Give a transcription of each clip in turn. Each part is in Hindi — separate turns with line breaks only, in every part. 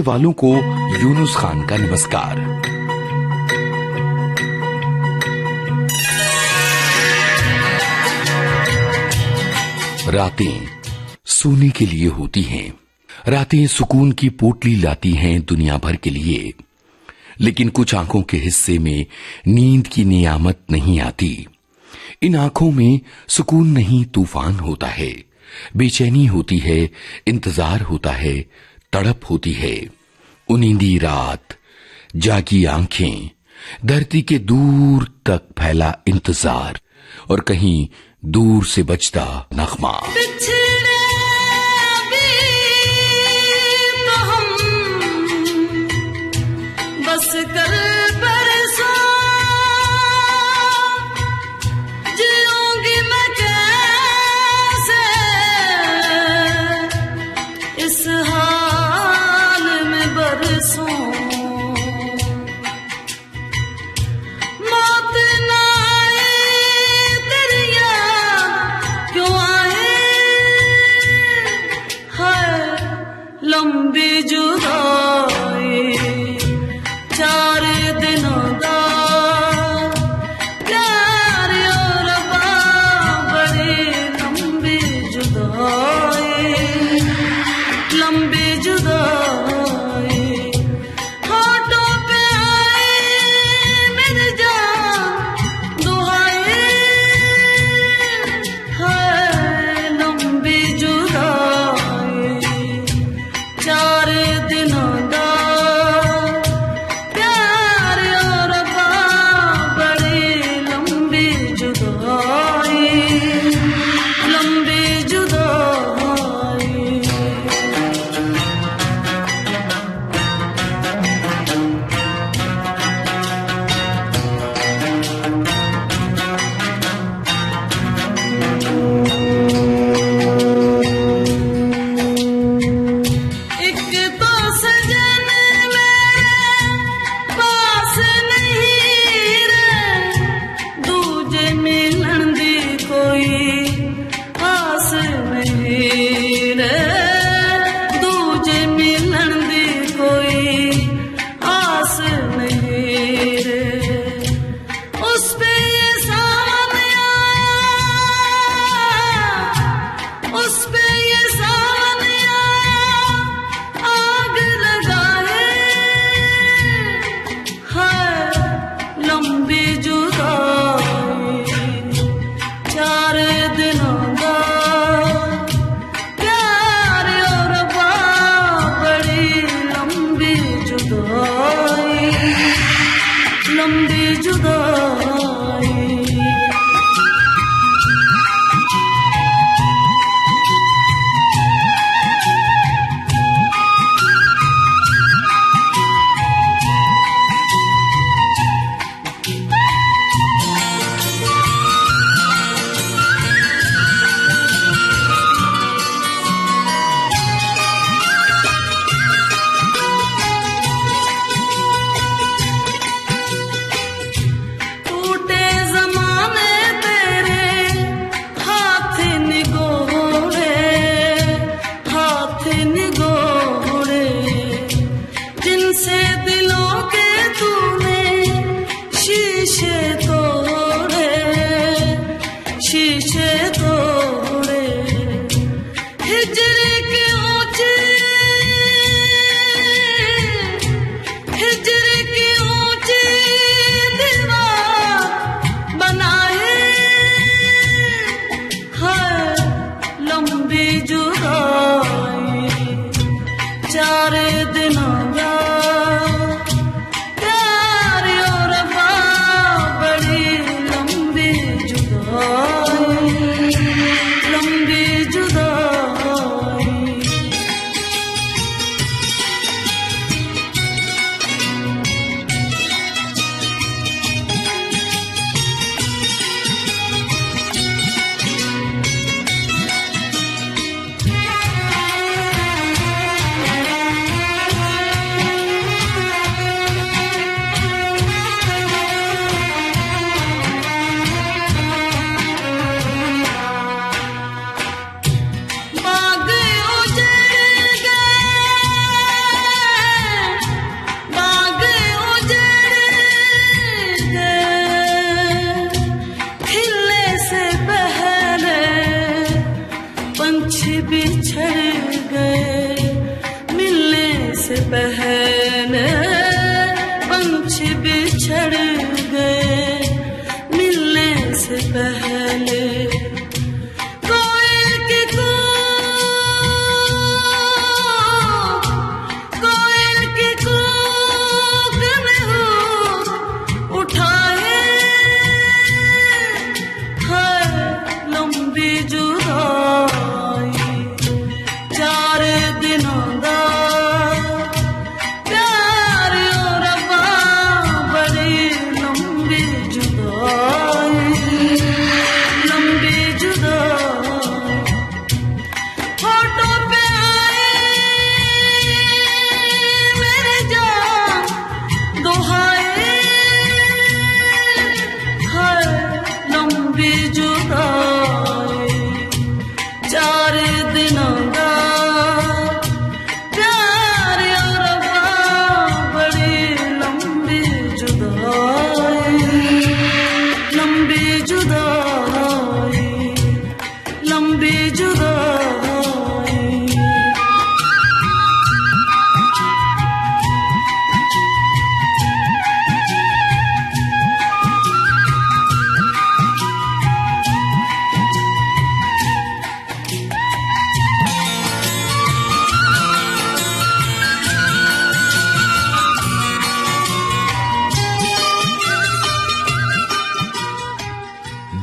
वालों को यूनुस खान का नमस्कार। रातें सोने के लिए होती हैं, रातें सुकून की पोटली लाती हैं दुनिया भर के लिए, लेकिन कुछ आंखों के हिस्से में नींद की नियामत नहीं आती। इन आंखों में सुकून नहीं तूफान होता है, बेचैनी होती है, इंतजार होता है, तड़प होती है। उनींदी रात, जागी आंखें, धरती के दूर तक फैला इंतजार और कहीं दूर से बजता नगमा।
बस कर जीऊंगी मैं कैसे इस हाल में बरसों। मौत ना आए तेरी याद क्यों आए, है लंबी जुदाई 4 दिनों दा प्यार और बड़ी लंबी जुदाई, लंबी जुदाई। होठों पे आए मेरी जान दुहाई, है लंबी जुदाई 4 दिनों दा लंबी जुदाई। से पहले पंछी बिछड़ गए, मिलने से पहले कोयल की कूक में हो उठाए है लंबी जुदाई। 4 दिनों दा प्यार और रब्बा बड़ी लंबी जुदाई, लंबी जुदाई। फोटो पे आए मेरे जान दुहाए है लंबी जुदाई। 4 दिनों का प्यार और रब्बा बड़ी लंबी जुदाई, लंबी जुदाई, लंबी जुदाई।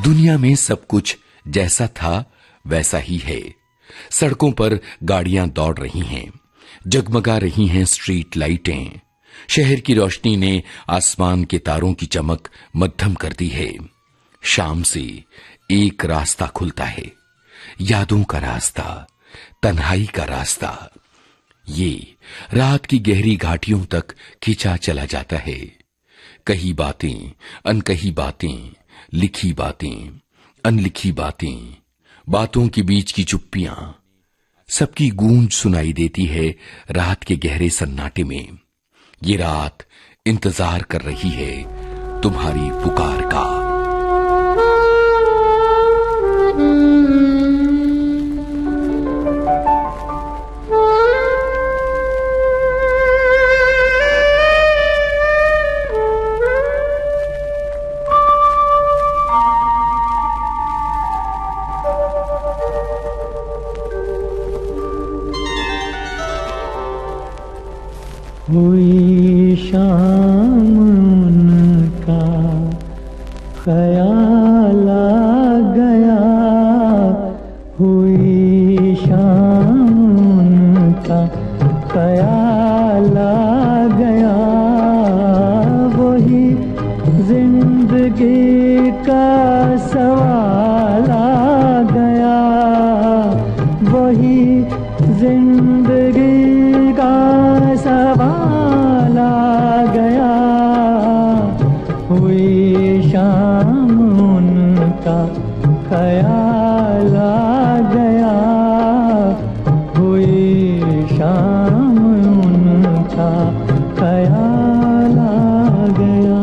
दुनिया में सब कुछ जैसा था वैसा ही है। सड़कों पर गाड़ियां दौड़ रही हैं, जगमगा रही हैं स्ट्रीट लाइटें। शहर की रोशनी ने आसमान के तारों की चमक मध्यम कर दी है। शाम से एक रास्ता खुलता है, यादों का रास्ता, तन्हाई का रास्ता। ये रात की गहरी घाटियों तक खिंचा चला जाता है। कही बातें, अनकही बातें, लिखी बातें, अनलिखी बातें, बातों के बीच की चुप्पियां, सबकी गूंज सुनाई देती है रात के गहरे सन्नाटे में। ये रात इंतजार कर रही है तुम्हारी पुकार का।
हुई शाम उनका ख्याल आ गया, हुई शाम उनका ख्याल आ गया। वही जिंदगी का सवाल आ गया, वही जिंदगी का सवाल आ गया। हुई शाम उनका ख्याल आ गया, हुई शाम उनका ख्याल आ गया।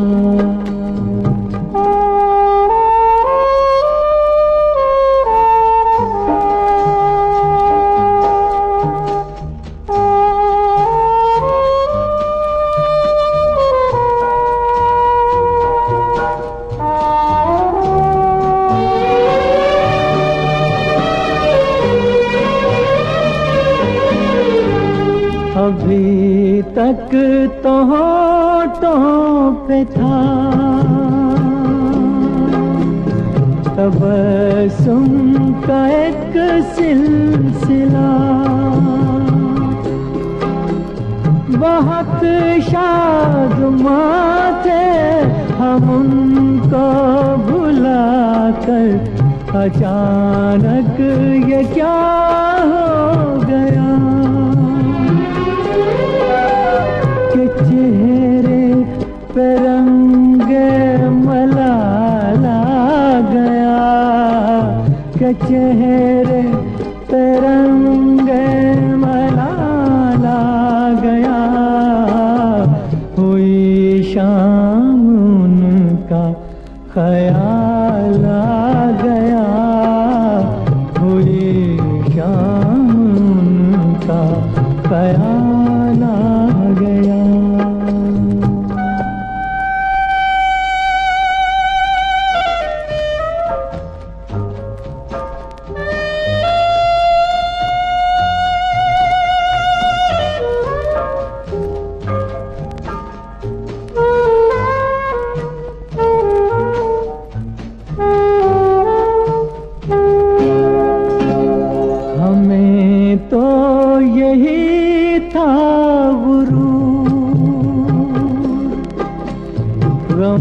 अभी तक तो होठों पे था तबस्सुम का एक सिलसिला, बहुत शादमा थे हम उनको भुला कर। अचानक ये क्या हो गया कि चेहरे पे रंगे मलाल आ गया, कि चेहरे पे रंगे मलाल आ गया। हुई शाम उनका ख्याल आ गया, हुई शाम उनका ख्याल आ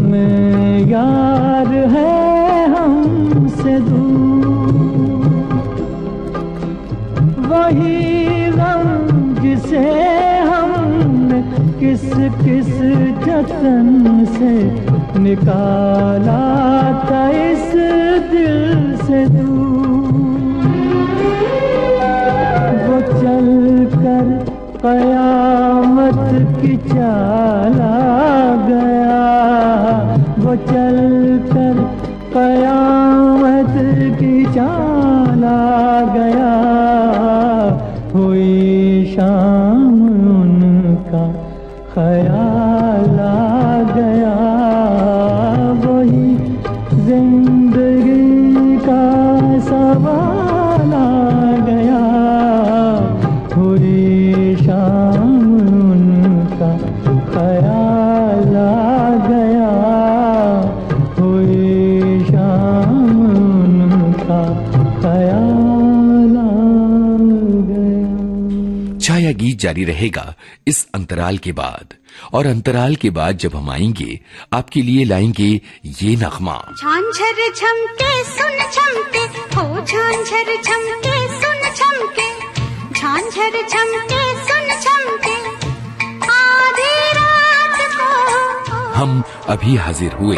में यार है हमसे दूर, वही गम जिसे हमने किस किस जतन से निकाला था इस दिल से दूर। वो चल कर कयामत की चाला गया, वो चल कर कयामत की चाला गया। हुई शाम उनका ख्याल आ गया, वही जिंदगी का सवाल आ गया। हुई शाम उनका ख्याल आ गया, हुई शाम उनका ख्याल आ गया।
छाया गीत जारी रहेगा इस अंतराल के बाद, और अंतराल के बाद जब हम आएंगे आपके लिए लाएंगे ये नगमा।
झांझर झमके सुन छमके, हो झांझर झमके सुन छमके, झांझर झमके सुन छमके, आधी रात को
हम अभी हाजिर हुए।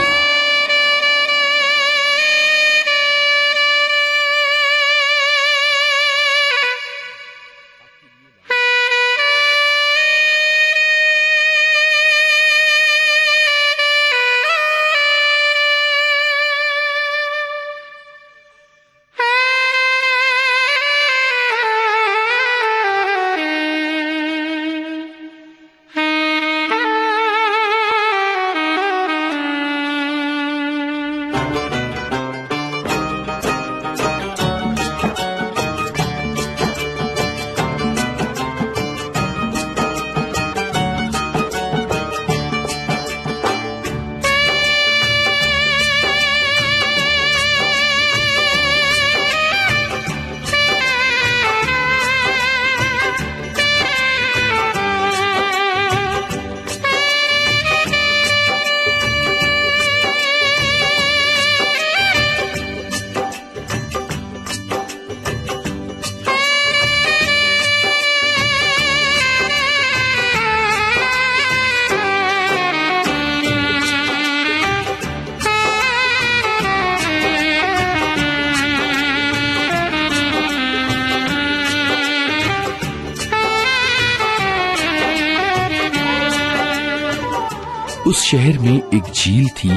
उस शहर में एक झील थी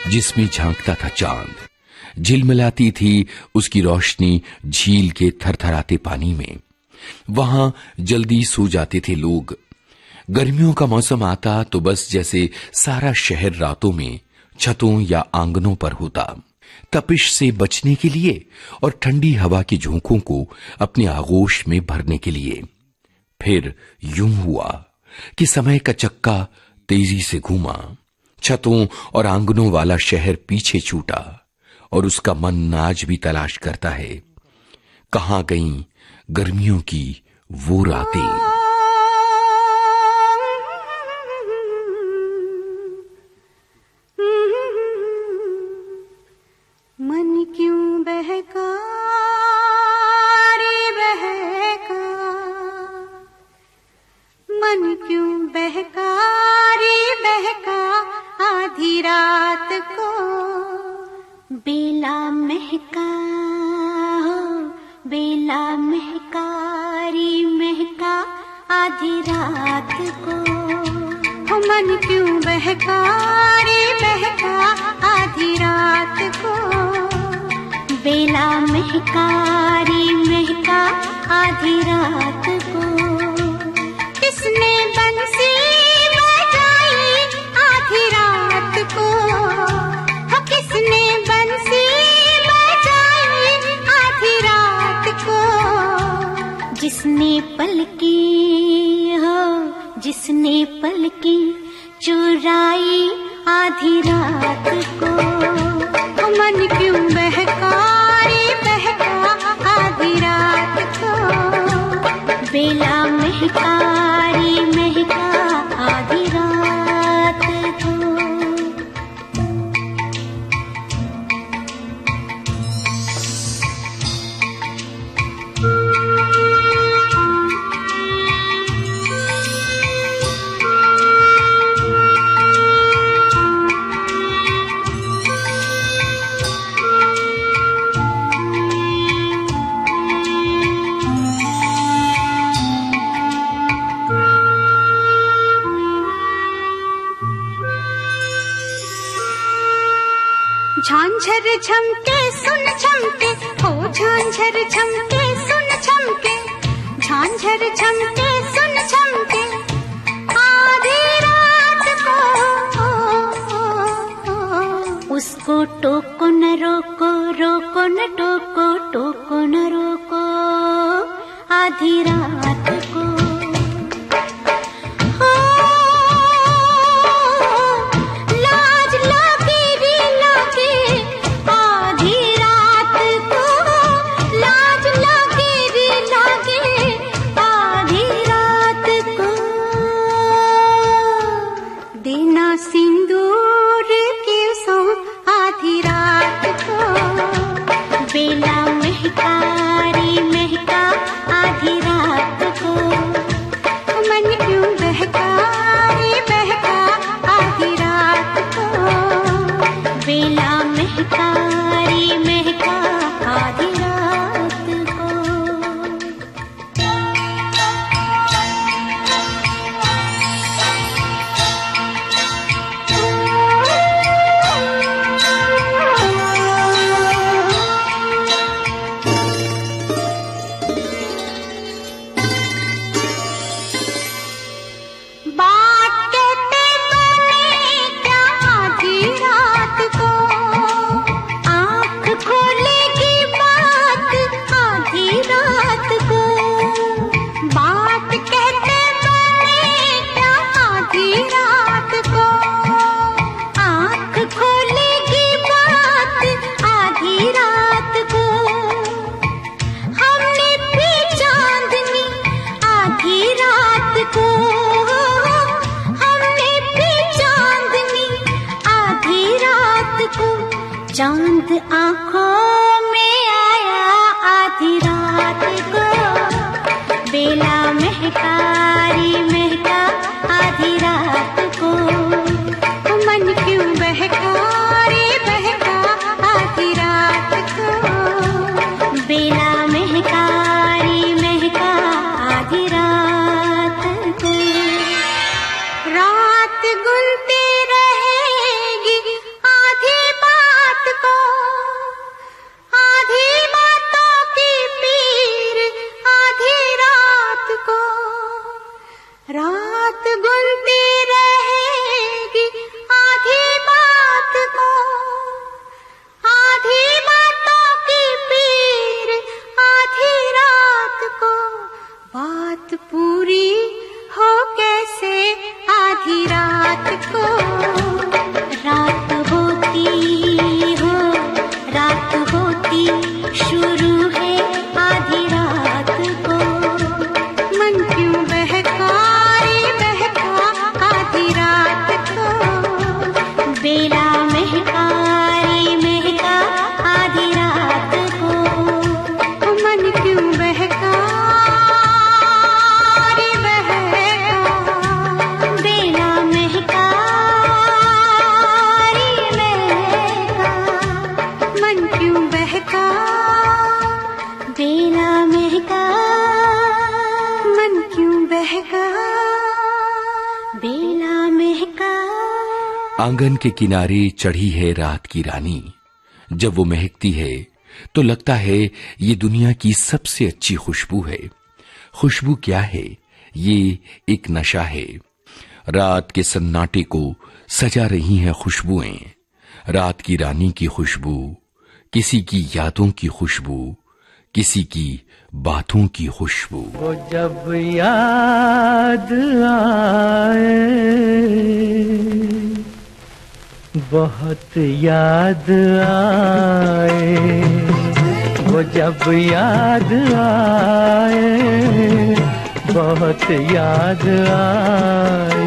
जिसमें झांकता था चांद। झिलमिलाती थी उसकी रोशनी झील के थरथराते पानी में। वहां जल्दी सो जाते थे लोग। गर्मियों का मौसम आता तो बस जैसे सारा शहर रातों में छतों या आंगनों पर होता, तपिश से बचने के लिए और ठंडी हवा के झोंकों को अपने आगोश में भरने के लिए। फिर यूं हुआ कि समय का चक्का तेजी से घूमा, छतों और आंगनों वाला शहर पीछे छूटा और उसका मन आज भी तलाश करता है कहां गईं गर्मियों की वो रातें।
मन क्यों बहका रे बहका, मन क्यों बहका रे बहका, आधी रात को बेला महका हो, बेला महका रे महका, आधी रात को। हो मन क्यों बहका रे बहका, आधी रात को बेला महका रे महका, आधी रात को। किसने बंसी बजाई आधी रात को, हो किसने बंसी बजाई आधी रात को। जिसने पलकी हो, जिसने पलकी चुराई आधी रात को। हो मन क्यों बहका रे बहका, आधी रात को बेला महका रे महका, आधी रात को। झांझर झमके सुन झमके, हो झांझर झमके सुन झमके, झांझर झमके सुन झमके, आधी रात को उसको टोको न रोको, रोको न टोको, टोको न रोको आधी रात को। चांद आंखों में आया आधी रात को, बेला महकारी महका आधी रात को, मन क्यों बहका रे बहका आधी रात को, बेला महकारी महका आधी रात को। रात गुनती रहेगी आधी बात को, आधी बातों की पीर आधी रात को। रात गुनती रहेगी आधी बात को, आधी बातों की पीर आधी रात को। बात पूरी हो कैसे आधी रात को, रात होती हो रात होती शुरू है आधी रात को, मन क्यों बहका रे बहका आधी रात को, बेला महका रे महका आधी रात को, मन क्यों बहका रे बहका, बेला महका रे महका, मन क्यों बहका, बेला महका, मन क्यों बहका, बेला महका।
आंगन के किनारे चढ़ी है रात की रानी, जब वो महकती है तो लगता है ये दुनिया की सबसे अच्छी खुशबू है। खुशबू क्या है? ये एक नशा है। रात के सन्नाटे को सजा रही हैं खुशबुएं, रात की रानी की खुशबू, किसी की यादों की खुशबू, किसी की बातों की खुशबू।
वो जब याद आए, बहुत याद आए, वो जब याद आए, बहुत याद आए।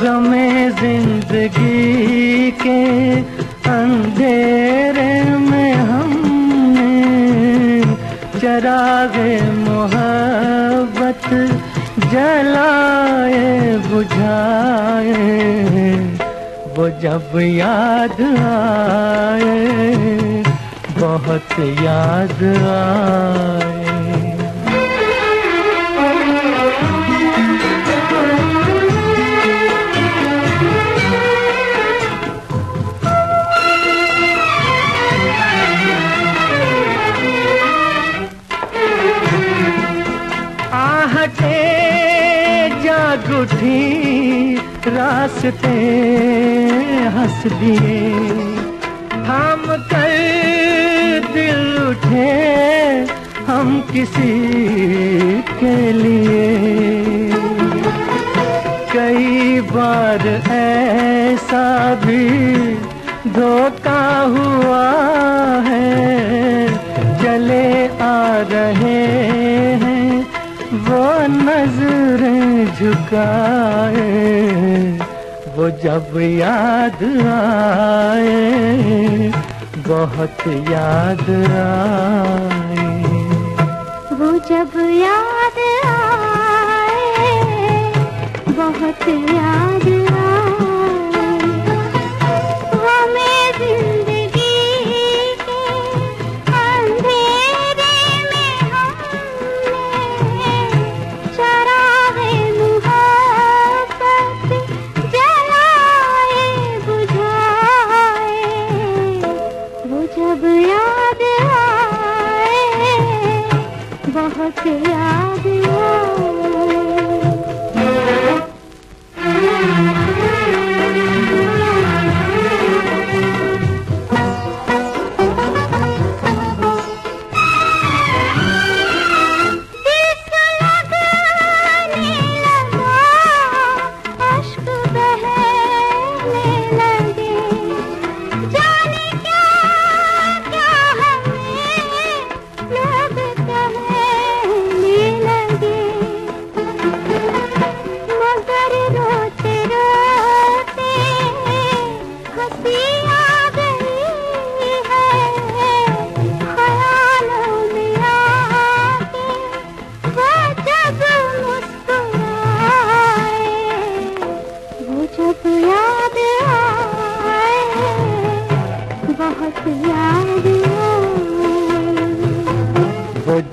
गमे जिंदगी के अंधेरे में हमने चरागे मोहब्बत जलाए बुझाए, वो जब याद आए, बहुत याद आए। रूठी रास्ते हंस दिए, थाम कर दिल उठे हम किसी के लिए। कई बार ऐसा भी धोखा हुआ है, चले आ रहे हैं वो नजरें झुकाए, वो जब याद आए, बहुत याद आए,
वो जब याद आए, बहुत याद आए। वो मैं जिंदगी के अंधेरे में हमने चरागे मुहब्बत जलाए बुझाए, वो जब याद आए, बहुत याद आए।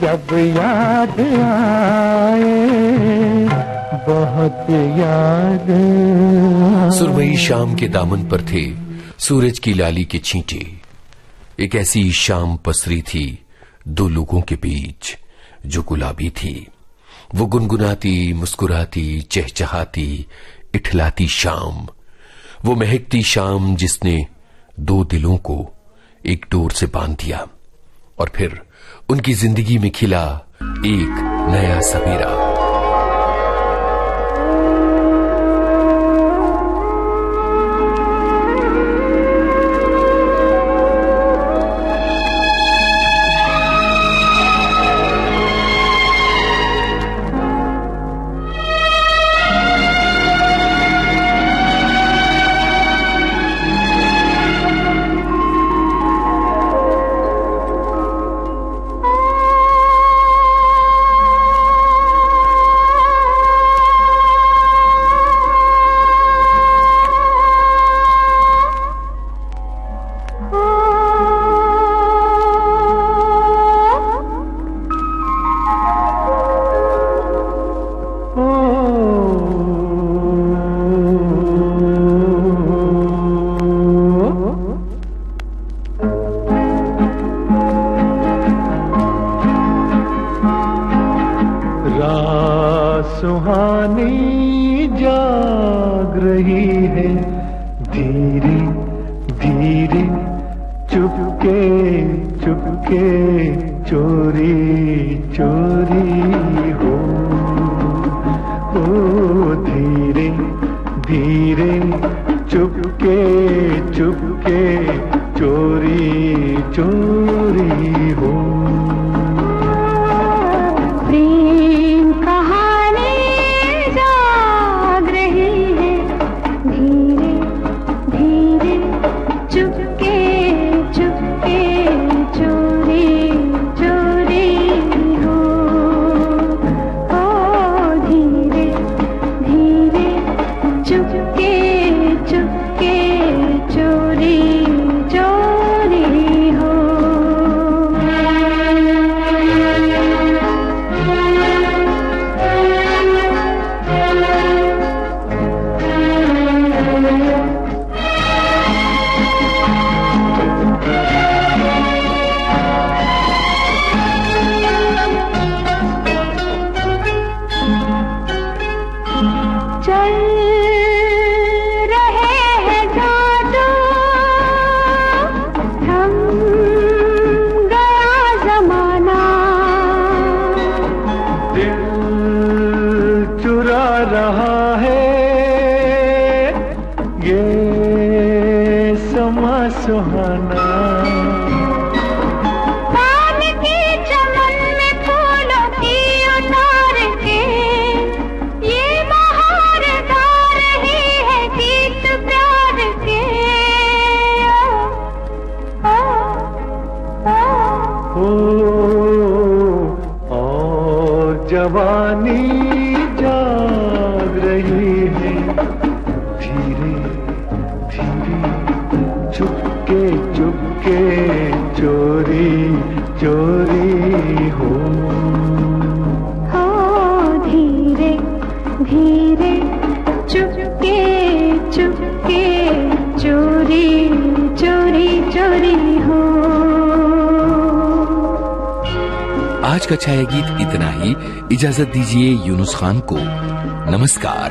जब याद आए, बहुत याद आए।
सुरमई शाम के दामन पर थे सूरज की लाली के छींटे। एक ऐसी शाम पसरी थी दो लोगों के बीच जो गुलाबी थी। वो गुनगुनाती, मुस्कुराती, चहचहाती, इठलाती शाम, वो महकती शाम जिसने दो दिलों को एक डोर से बांध दिया और फिर उनकी जिंदगी में खिला एक नया सवेरा।
सुहानी जाग रही है धीरे धीरे, चुपके चुपके, चोरी चोरी हो। ओ धीरे धीरे, चुपके चुपके, चोरी चोरी हो।
प्रेम कहानी जाग रही है धीरे धीरे, चुपके चुपके, चोरी चोरी हो। ओ धीरे धीरे, चुपके चुपके, चोरी चोरी हो। कर रहे हैं जादू, थम गया जमाना।
दिल चुरा रहा है ये समा सुहाना।
पान की चमन में फूलों की उतार के ये बहार गा रही है गीत प्यार के।
ओ, और जवानी जाग रही है धीरे धीरे चुपके चुपके चोरी चोरी हो।
धीरे धीरे चुपके चुपके चोरी चोरी चोरी हो।
आज का छाया गीत इतना ही। इजाजत दीजिए यूनुस खान को। नमस्कार।